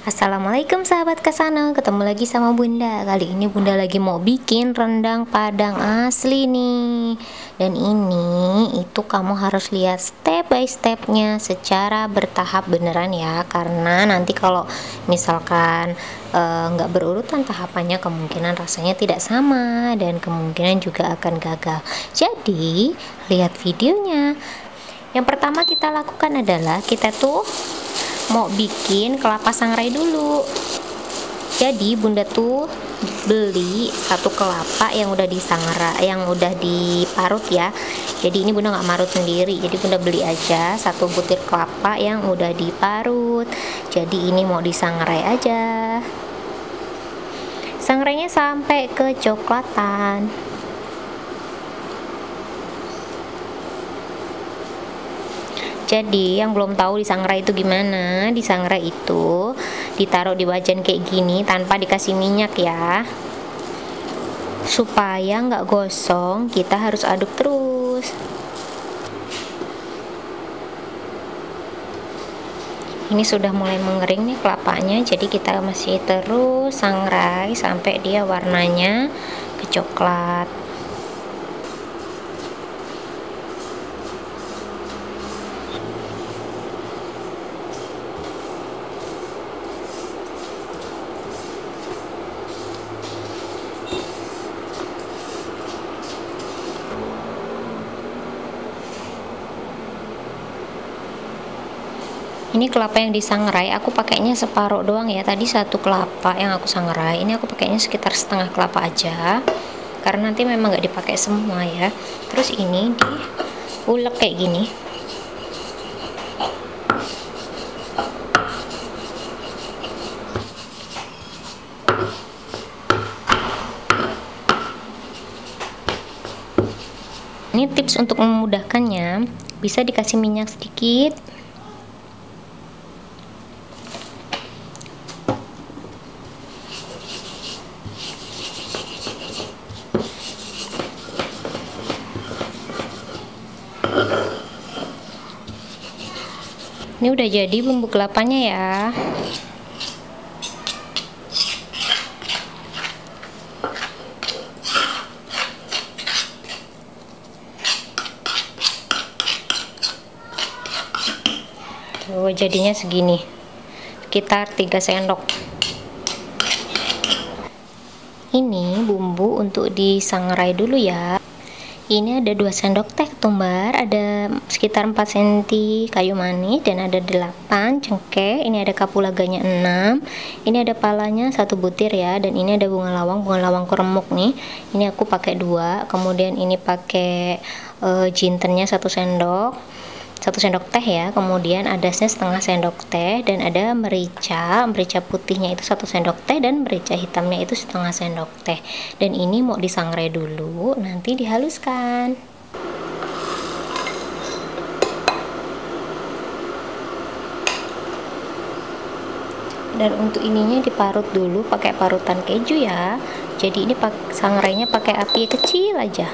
Assalamualaikum sahabat Kasana, ketemu lagi sama Bunda. Kali ini Bunda lagi mau bikin rendang Padang asli nih. Dan ini itu kamu harus lihat step by stepnya secara bertahap beneran ya. Karena nanti kalau misalkan nggak berurutan tahapannya, kemungkinan rasanya tidak sama dan kemungkinan juga akan gagal. Jadi lihat videonya. Yang pertama kita lakukan adalah kita tuh mau bikin kelapa sangrai dulu. Jadi Bunda tuh beli satu kelapa yang udah disangrai, yang udah diparut ya. Jadi ini Bunda nggak marut sendiri, jadi Bunda beli aja satu butir kelapa yang udah diparut. Jadi ini mau disangrai aja, sangrainya sampai kecoklatan. Jadi yang belum tahu disangrai itu gimana, disangrai itu ditaruh di wajan kayak gini tanpa dikasih minyak ya. Supaya nggak gosong, kita harus aduk terus. Ini sudah mulai mengering nih kelapanya, jadi kita masih terus sangrai sampai dia warnanya kecoklat. Ini kelapa yang disangrai aku pakainya separuh doang ya. Tadi satu kelapa yang aku sangrai, ini aku pakainya sekitar setengah kelapa aja, karena nanti memang nggak dipakai semua ya. Terus ini diulek kayak gini. Ini tips untuk memudahkannya, bisa dikasih minyak sedikit. Ini udah jadi bumbu kelapanya ya. Tuh jadinya segini, sekitar 3 sendok. Ini bumbu untuk disangrai dulu ya. Ini ada 2 sendok teh ketumbar, ada sekitar 4 cm kayu manis, dan ada 8 cengkeh. Ini ada kapulaganya 6. Ini ada palanya 1 butir ya, dan ini ada bunga lawang kuremuk nih. Ini aku pakai 2. Kemudian ini pakai jintennya 1 sendok. 1 sendok teh ya, kemudian adasnya setengah sendok teh, dan ada merica putihnya itu 1 sendok teh, dan merica hitamnya itu setengah sendok teh. Dan ini mau disangrai dulu, nanti dihaluskan. Dan untuk ininya diparut dulu pakai parutan keju ya. Jadi ini sangrainya pakai api kecil aja.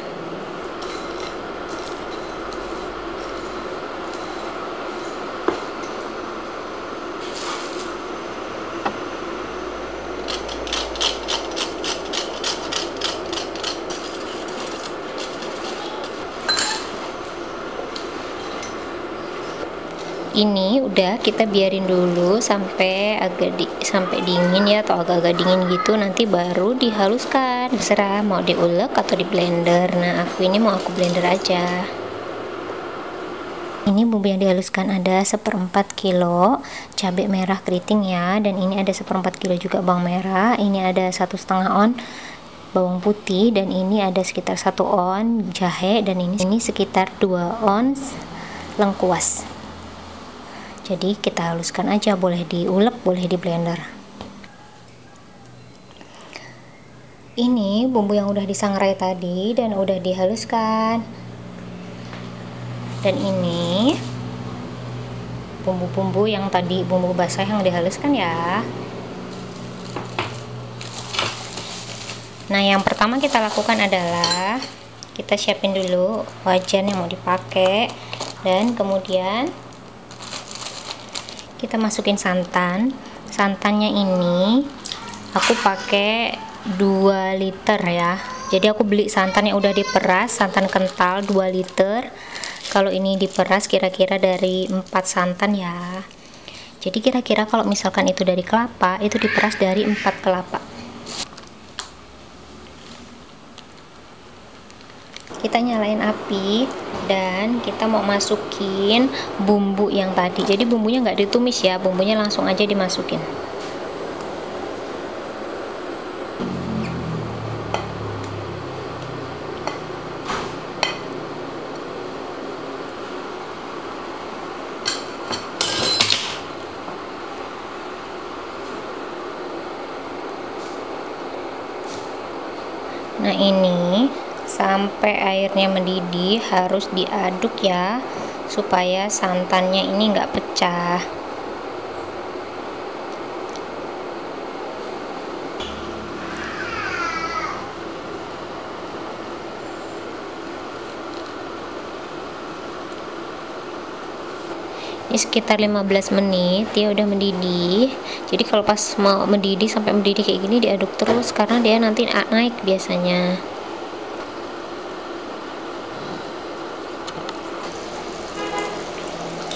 Ini udah kita biarin dulu sampai sampai dingin ya, atau agak-agak dingin gitu, nanti baru dihaluskan. Terserah mau diulek atau di blender. Nah aku ini mau blender aja. Ini bumbu yang dihaluskan ada 1/4 kilo cabai merah keriting ya, dan ini ada 1/4 kilo juga bawang merah. Ini ada 1,5 on bawang putih, dan ini ada sekitar 1 on jahe, dan ini sekitar 2 ons lengkuas. Jadi kita haluskan aja, boleh diulek, boleh di blender. Ini bumbu yang udah disangrai tadi dan udah dihaluskan. Dan ini bumbu-bumbu yang tadi, bumbu basah yang dihaluskan ya. Nah yang pertama kita lakukan adalah kita siapin dulu wajan yang mau dipakai, dan kemudian kita masukin santan Santannya ini aku pakai 2 liter ya. Jadi aku beli santan yang udah diperas, santan kental 2 liter. Kalau ini diperas kira-kira dari 4 santan ya. Jadi kira-kira kalau misalkan itu dari kelapa, itu diperas dari 4 kelapa. Kita nyalain api dan kita mau masukin bumbu yang tadi. Jadi bumbunya nggak ditumis ya, bumbunya langsung aja dimasukin. Nah, ini sampai airnya mendidih harus diaduk ya, supaya santannya ini nggak pecah. Ini sekitar 15 menit dia udah mendidih. Jadi kalau pas mau mendidih, sampai mendidih kayak gini diaduk terus karena dia nanti naik biasanya.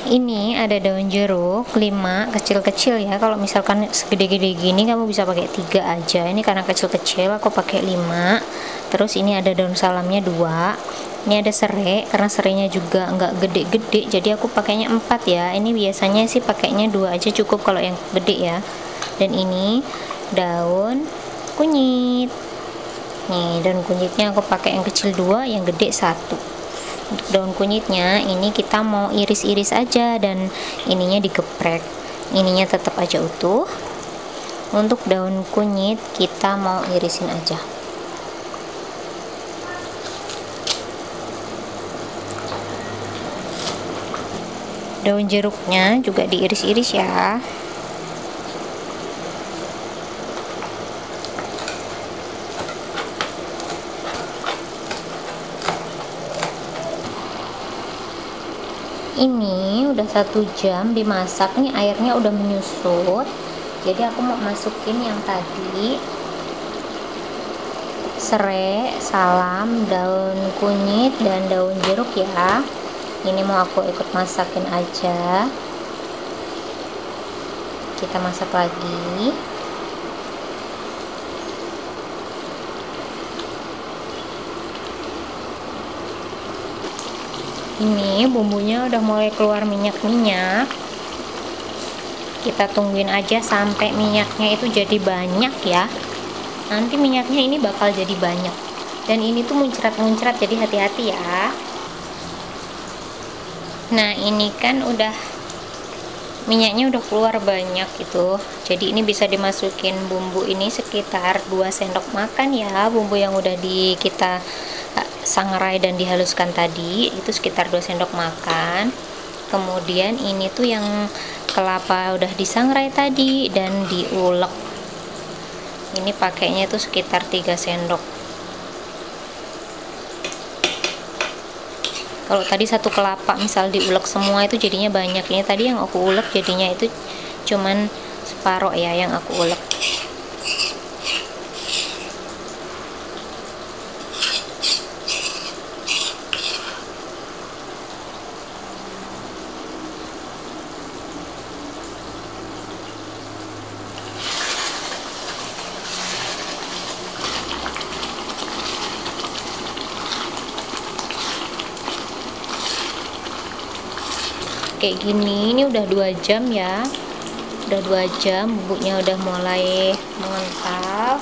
Ini ada daun jeruk 5 kecil-kecil ya. Kalau misalkan segede-gede gini kamu bisa pakai 3 aja. Ini karena kecil-kecil aku pakai 5. Terus ini ada daun salamnya 2. Ini ada serai, karena serainya juga nggak gede-gede, jadi aku pakainya 4 ya. Ini biasanya sih pakainya 2 aja cukup kalau yang gede ya. Dan ini daun kunyit. Nih, daun kunyitnya aku pakai yang kecil 2, yang gede 1. Untuk daun kunyitnya ini kita mau iris-iris aja dan ininya digeprek. Ininya tetap aja utuh. Untuk daun kunyit kita mau irisin aja. Daun jeruknya juga diiris-iris ya. Ini udah 1 jam dimasak nih, airnya udah menyusut. Jadi aku mau masukin yang tadi, serai, salam, daun kunyit, dan daun jeruk ya. Ini mau aku ikut masakin aja. Kita masak lagi. Ini bumbunya udah mulai keluar minyak-minyak. Kita tungguin aja sampai minyaknya itu jadi banyak ya. Nanti minyaknya ini bakal jadi banyak. Dan ini tuh muncrat-muncrat, jadi hati-hati ya. Nah, ini kan udah minyaknya udah keluar banyak gitu. Jadi ini bisa dimasukin bumbu ini sekitar 2 sendok makan ya. Bumbu yang udah kita sangrai dan dihaluskan tadi itu sekitar 2 sendok makan. Kemudian ini tuh yang kelapa udah disangrai tadi dan diulek. Ini pakainya tuh sekitar 3 sendok. Kalau tadi 1 kelapa misal diulek semua itu jadinya banyak. Ini tadi yang aku ulek jadinya itu cuman separuh ya yang aku ulek. Kayak gini, ini udah 2 jam ya. Udah 2 jam, bumbunya udah mulai mengental.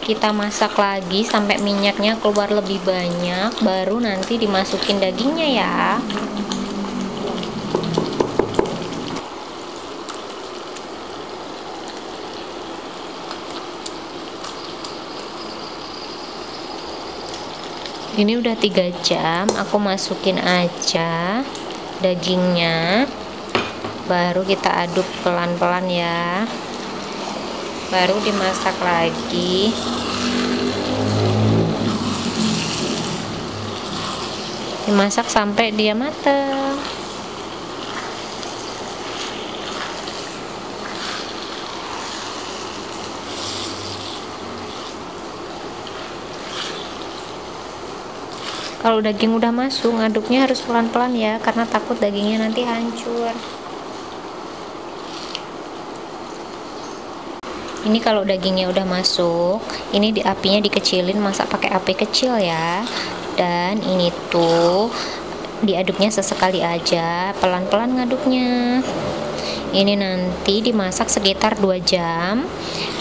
Kita masak lagi sampai minyaknya keluar lebih banyak, baru nanti dimasukin dagingnya ya. Ini udah 3 jam, aku masukin aja dagingnya, baru kita aduk pelan-pelan ya, baru dimasak lagi. Dimasak sampai dia mateng. Kalau daging udah masuk, ngaduknya harus pelan-pelan ya, karena takut dagingnya nanti hancur. Ini kalau dagingnya udah masuk, ini apinya dikecilin, masak pakai api kecil ya. Dan ini tuh diaduknya sesekali aja, pelan-pelan ngaduknya. Ini nanti dimasak sekitar 2 jam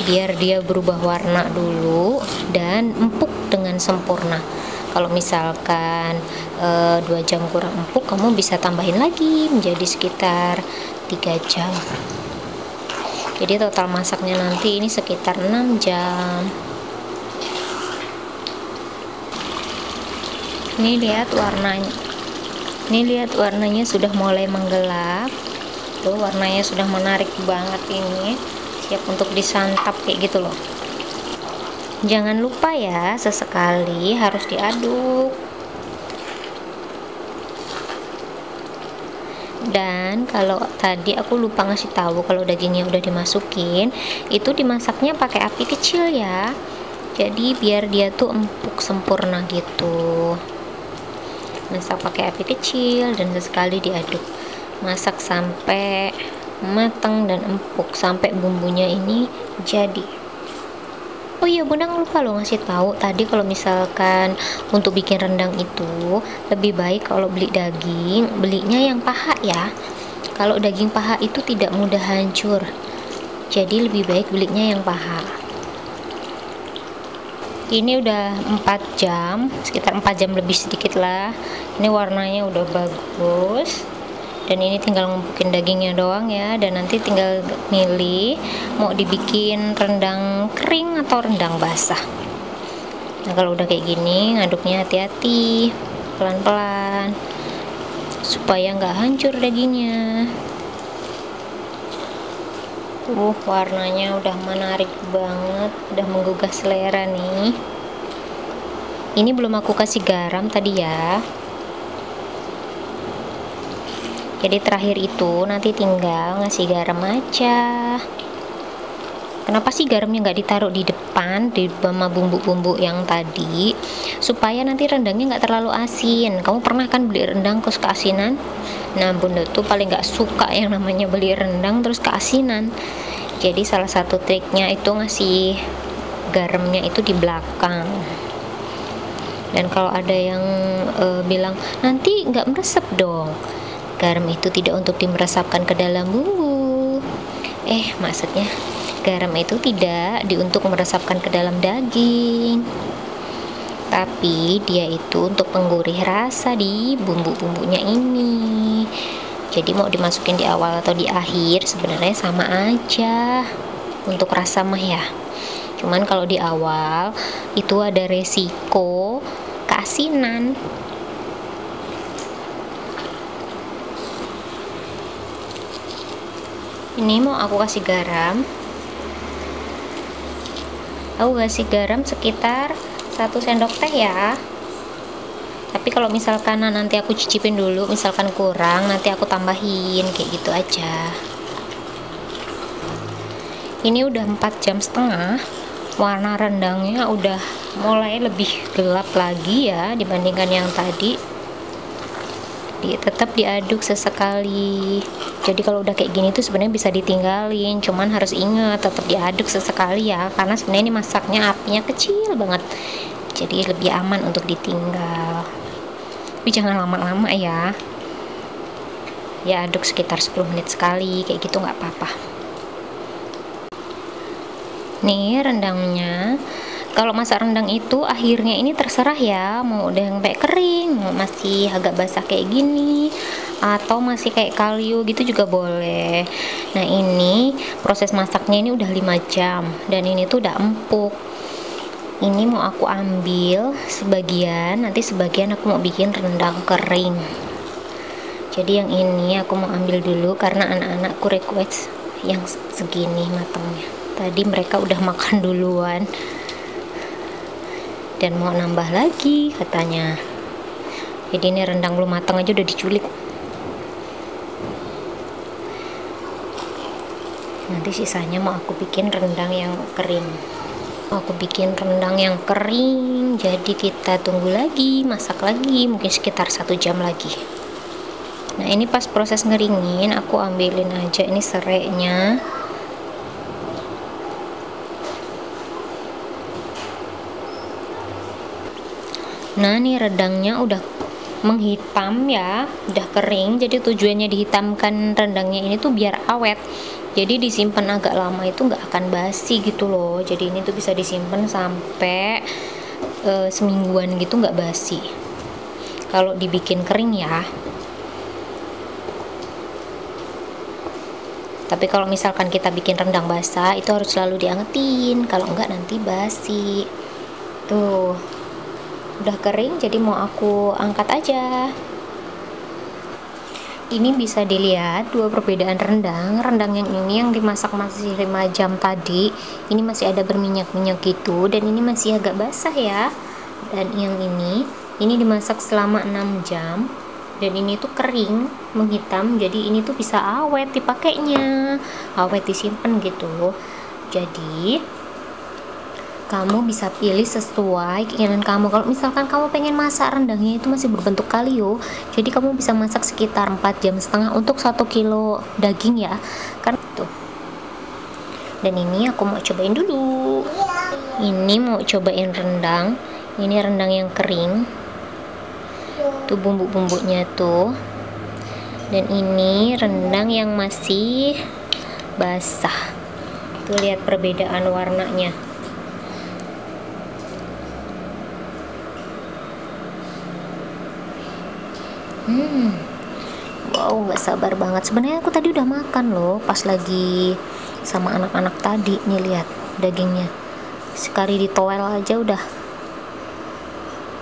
biar dia berubah warna dulu dan empuk dengan sempurna. Kalau misalkan 2 jam kurang empuk, kamu bisa tambahin lagi menjadi sekitar 3 jam. Jadi total masaknya nanti ini sekitar 6 jam. Ini lihat warnanya. Ini lihat warnanya sudah mulai menggelap. Tuh warnanya sudah menarik banget ini. Siap untuk disantap kayak gitu loh. Jangan lupa ya, sesekali harus diaduk. Dan kalau tadi aku lupa ngasih tahu, kalau dagingnya udah dimasukin, itu dimasaknya pakai api kecil ya. Jadi biar dia tuh empuk sempurna gitu. Masak pakai api kecil dan sesekali diaduk. Masak sampai matang dan empuk, sampai bumbunya ini jadi. Oh iya, Bunda lupa loh ngasih tahu tadi, kalau misalkan untuk bikin rendang itu lebih baik kalau beli daging, belinya yang paha ya. Kalau daging paha itu tidak mudah hancur, jadi lebih baik belinya yang paha. Ini udah 4 jam, sekitar 4 jam lebih sedikit lah. Ini warnanya udah bagus. Dan ini tinggal ngumpukin dagingnya doang ya, dan nanti tinggal milih mau dibikin rendang kering atau rendang basah. Nah kalau udah kayak gini, ngaduknya hati-hati, pelan-pelan, supaya nggak hancur dagingnya. Warnanya udah menarik banget, udah menggugah selera nih. Ini belum aku kasih garam tadi ya. Jadi terakhir itu nanti tinggal ngasih garam aja. Kenapa sih garamnya nggak ditaruh di depan di sama bumbu-bumbu yang tadi? Supaya nanti rendangnya nggak terlalu asin. Kamu pernah kan beli rendang terus keasinan? Nah Bunda tuh paling nggak suka yang namanya beli rendang terus keasinan. Jadi salah satu triknya itu ngasih garamnya itu di belakang. Dan kalau ada yang bilang nanti nggak meresap dong, garam itu tidak untuk dimeresapkan ke dalam bumbu. Maksudnya garam itu tidak untuk meresapkan ke dalam daging, tapi dia itu untuk penggurih rasa di bumbu-bumbunya ini. Jadi mau dimasukin di awal atau di akhir sebenarnya sama aja untuk rasa mah ya. Cuman kalau di awal itu ada resiko keasinan. Ini mau aku kasih garam. Aku kasih garam sekitar 1 sendok teh ya. Tapi kalau misalkan nanti aku cicipin dulu, misalkan kurang, nanti aku tambahin kayak gitu aja. Ini udah 4 jam setengah. Warna rendangnya udah mulai lebih gelap lagi ya dibandingkan yang tadi. Tetap diaduk sesekali. Jadi kalau udah kayak gini tuh sebenarnya bisa ditinggalin, cuman harus ingat tetap diaduk sesekali ya, karena sebenarnya ini masaknya apinya kecil banget, jadi lebih aman untuk ditinggal. Tapi jangan lama-lama ya. Ya aduk sekitar 10 menit sekali kayak gitu, nggak apa-apa. Nih rendangnya. Kalau masak rendang itu akhirnya ini terserah ya, mau udah sampai kering, mau masih agak basah kayak gini, atau masih kayak kalio gitu juga boleh. Nah ini proses masaknya ini udah 5 jam dan ini tuh udah empuk. Ini mau aku ambil sebagian, nanti sebagian aku mau bikin rendang kering. Jadi yang ini aku mau ambil dulu karena anak-anakku request yang segini matangnya. Tadi mereka udah makan duluan dan mau nambah lagi katanya. Jadi ini rendang belum matang aja udah diculik. Nanti sisanya mau aku bikin rendang yang kering. Aku bikin rendang yang kering, jadi kita tunggu lagi, masak lagi, mungkin sekitar 1 jam lagi. Nah ini pas proses ngeringin, aku ambilin aja ini serainya. Nah nih rendangnya udah menghitam ya, udah kering. Jadi tujuannya dihitamkan rendangnya ini tuh biar awet. Jadi disimpan agak lama itu nggak akan basi gitu loh. Jadi ini tuh bisa disimpan sampai semingguan gitu nggak basi. Kalau dibikin kering ya. Tapi kalau misalkan kita bikin rendang basah itu harus selalu diangetin. Kalau enggak nanti basi. Tuh. Udah kering, jadi mau aku angkat aja. Ini bisa dilihat dua perbedaan rendang. Rendang yang ini yang dimasak masih 5 jam tadi, ini masih ada berminyak-minyak gitu, dan ini masih agak basah ya. Dan yang ini dimasak selama 6 jam, dan ini tuh kering, menghitam, jadi ini tuh bisa awet dipakainya, awet disimpan gitu. Jadi kamu bisa pilih sesuai keinginan kamu. Kalau misalkan kamu pengen masak rendangnya itu masih berbentuk kalio, jadi kamu bisa masak sekitar 4,5 jam untuk 1 kilo daging ya, kan tuh. Dan ini aku mau cobain dulu. Ini mau cobain rendang. Ini rendang yang kering tuh, bumbu-bumbunya tuh. Dan ini rendang yang masih basah tuh, lihat perbedaan warnanya. Wow, nggak sabar banget. Sebenarnya aku tadi udah makan loh, pas lagi sama anak-anak tadi. Nih lihat dagingnya, sekali ditowel aja udah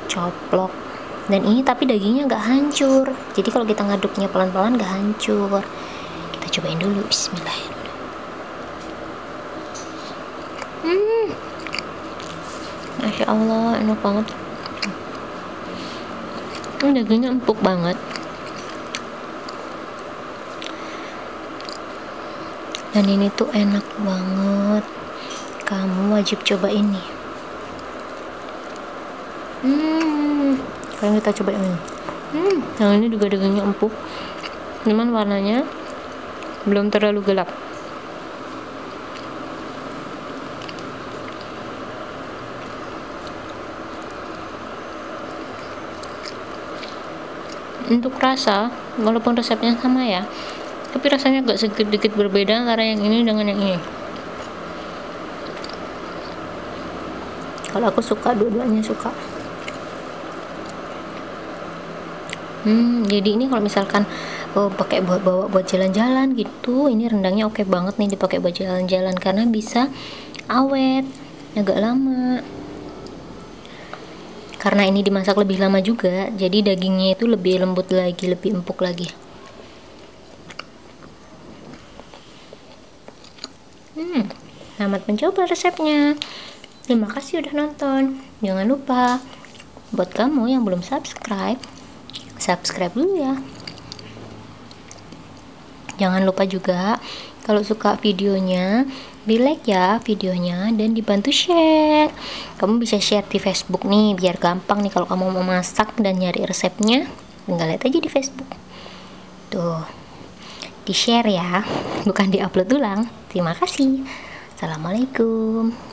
coplok. Dan ini tapi dagingnya nggak hancur. Jadi kalau kita ngaduknya pelan-pelan nggak hancur. Kita cobain dulu. Bismillahirrahmanirrahim. Masya Allah, enak banget. Dagingnya empuk banget. Dan ini tuh enak banget. Kamu wajib coba ini. Sekarang kita coba ini. Yang ini juga dagingnya empuk. Cuman warnanya belum terlalu gelap. Untuk rasa, walaupun resepnya sama ya, tapi rasanya agak sedikit berbeda antara yang ini dengan yang ini. Kalau aku suka, dua-duanya suka. Jadi ini kalau misalkan pakai bawa buat jalan-jalan gitu, ini rendangnya oke banget nih dipakai buat jalan-jalan karena bisa awet agak lama. Karena ini dimasak lebih lama juga, jadi dagingnya itu lebih lembut lagi, lebih empuk lagi. Selamat mencoba resepnya. Terima kasih udah nonton. Jangan lupa buat kamu yang belum subscribe dulu ya. Jangan lupa juga kalau suka videonya di like ya videonya dan dibantu share. Kamu bisa share di Facebook nih biar gampang nih kalau kamu mau masak dan nyari resepnya, tinggal lihat aja di Facebook tuh, di share ya, bukan di upload ulang. Terima kasih. Assalamualaikum.